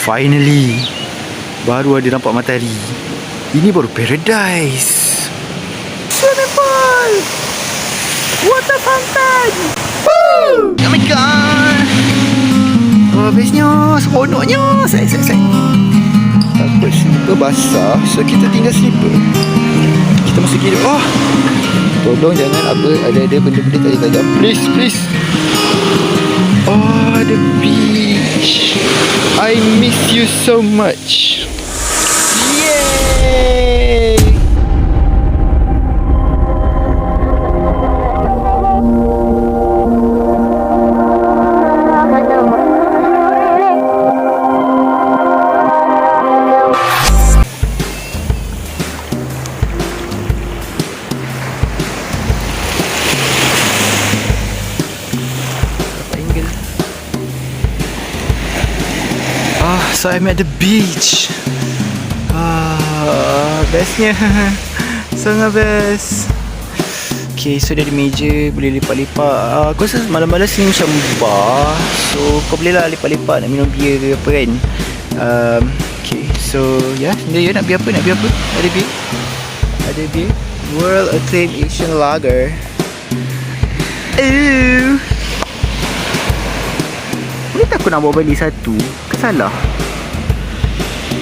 Finally baru ada nampak matahari. Ini baru paradise. Swimming pool, water fountain. Woo! Oh my god. Bestnya, seronoknya. Saya takut slipper basah, so kita tinggal slipper. Kita masuk hidup. Tolong jangan ada benda-benda tajam. Please. The beach. I miss you so much. Yay! So I'm at the beach. Bestnya. Sangat best. Okay, so dia ada meja, boleh lipat-lipat. Aku rasa malam-malam sini macam bar, so kau boleh lah lipat-lipat nak minum beer ke apa kan. Okay, so dia nak beer apa? Ada beer World Acclaimed Asian Lager. Boleh tak aku nak bawa balik satu? Kesalah.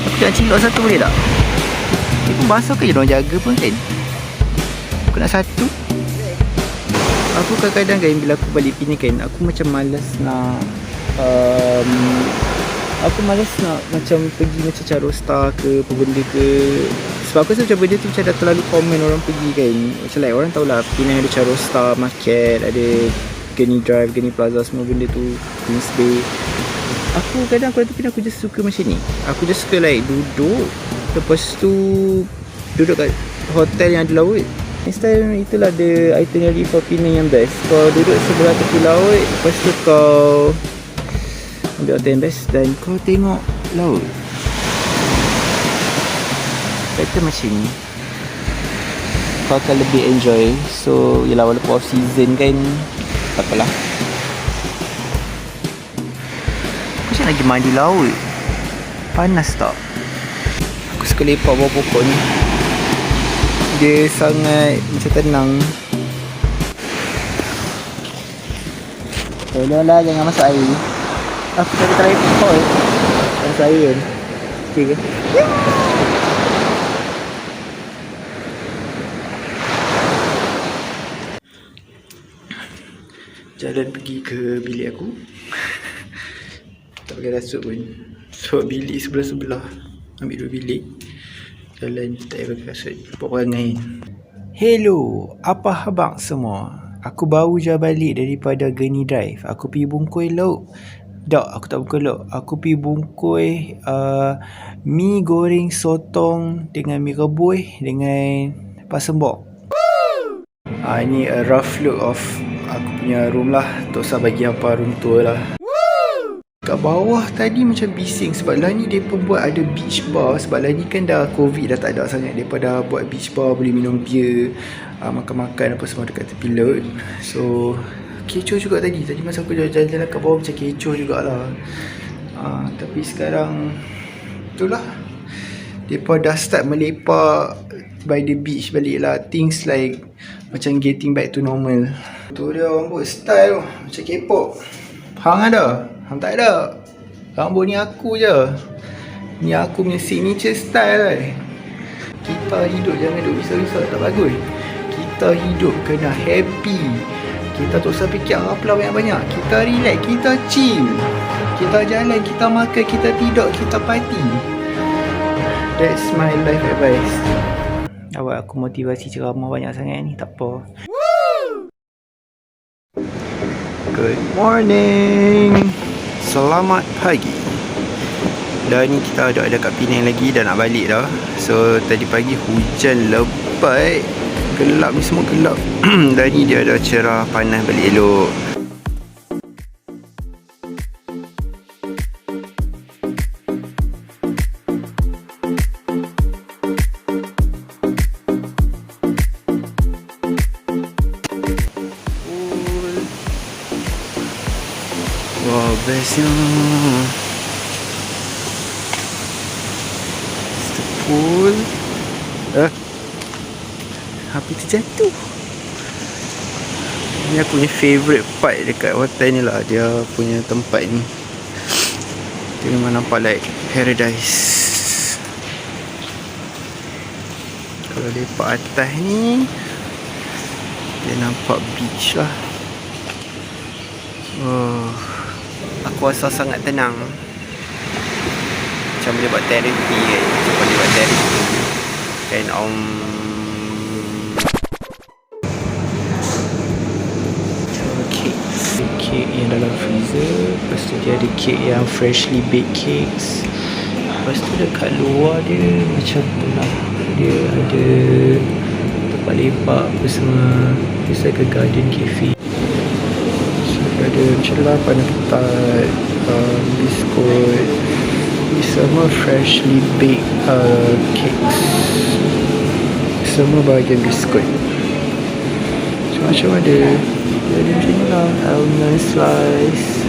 Aku nak cilok satu boleh tak? Dia pun basah ke je orang jaga pun kan? Aku nak satu. Aku kadang-kadang kan bila aku balik sini kan, aku macam malas nak macam pergi macam Charostar ke apa benda ke. Sebab aku rasa macam benda tu macam dah terlalu common orang pergi kan. Macam like orang tahulah Penang ada Charostar Market, ada Gurney Drive, Gurney Plaza, semua benda tu, Queens Bay. Aku kadang aku just suka macam ni. Aku just suka like duduk, lepas tu duduk kat hotel yang ada laut. Next time itulah the itinerary for Penang yang best. Kau duduk sebelah tepi laut, lepas tu kau ambil hotel yang best dan kau tengok laut. Better macam ni, kau akan lebih enjoy. So yelah, walaupun off season kan, tak apalah. Aku macam lagi mandi laut. Panas tak? Aku suka lepak bawah pokok ni. Dia sangat macam tenang. Tolonglah jangan masuk air. Aku tak ada lepak masuk air kan. Okay ke? Jalan pergi ke bilik aku. Tak pakai rasuk pun. So bilik sebelah-sebelah. Ambil 2 bilik. Jalan tak payah pakai rasut. Buat perangai. Hello, apa khabar semua? Aku baru je balik daripada Gurney Drive. Aku pergi bungkus lauk. Tak, aku tak bungkus lauk. Aku pergi bungkus mi goreng sotong dengan mi rebus dengan pasembok. Ini a rough look of aku punya room lah. Tak usah bagi apa room tour lah. Kat bawah tadi macam bising sebab lah ni mereka buat ada beach bar. Sebab lah ni kan dah covid dah tak ada sangat. Mereka dah buat beach bar, boleh minum beer, makan-makan apa semua dekat tepi laut. So kecoh juga tadi. Tadi masa aku jalan-jalan kat bawah macam kecoh jugalah. Tapi sekarang itulah, mereka dah start melepak by the beach balik lah. Things like macam getting back to normal. Tu dia orang buat style macam K-pop. Hang ada? Hang tak ada. Rambut ni aku je. Ni aku punya signature style. Kita hidup jangan duduk risau-risau, tak bagus. Kita hidup kena happy. Kita tak usah fikir apa banyak-banyak. Kita relax, kita chill. Kita jalan, kita makan, kita tidur, kita party. That's my life advice. Awak aku motivasi ceramah banyak sangat ni, tak apa. Good morning. Selamat pagi. Dah ni kita ada kat Penang lagi, dah nak balik dah. So tadi pagi hujan lebat, gelap ni semua gelap. Dan ni dia ada cerah, panas balik elok. Wah, bestnya. cool. Hampir terjatuh. Ini aku punya favourite part dekat hotel ni lah. Dia punya tempat ni, dia memang nampak like paradise. Kalau lepak atas ni, dia nampak beach lah. Aku rasa sangat tenang. Macam boleh buat terapi kan. Macam boleh buat terapi kan. Kek yang dalam freezer. Lepas tu dia ada kek yang freshly baked cakes. Lepas tu dekat luar dia macam tu lah. Dia ada tempat lepak bersama. It's like a garden cafe. So ada celah, pandan ketat, biskut. Ini semua freshly baked cakes. Semua bahagian biskut. Macam ada. Dia ada macam ni lah. Almond slice.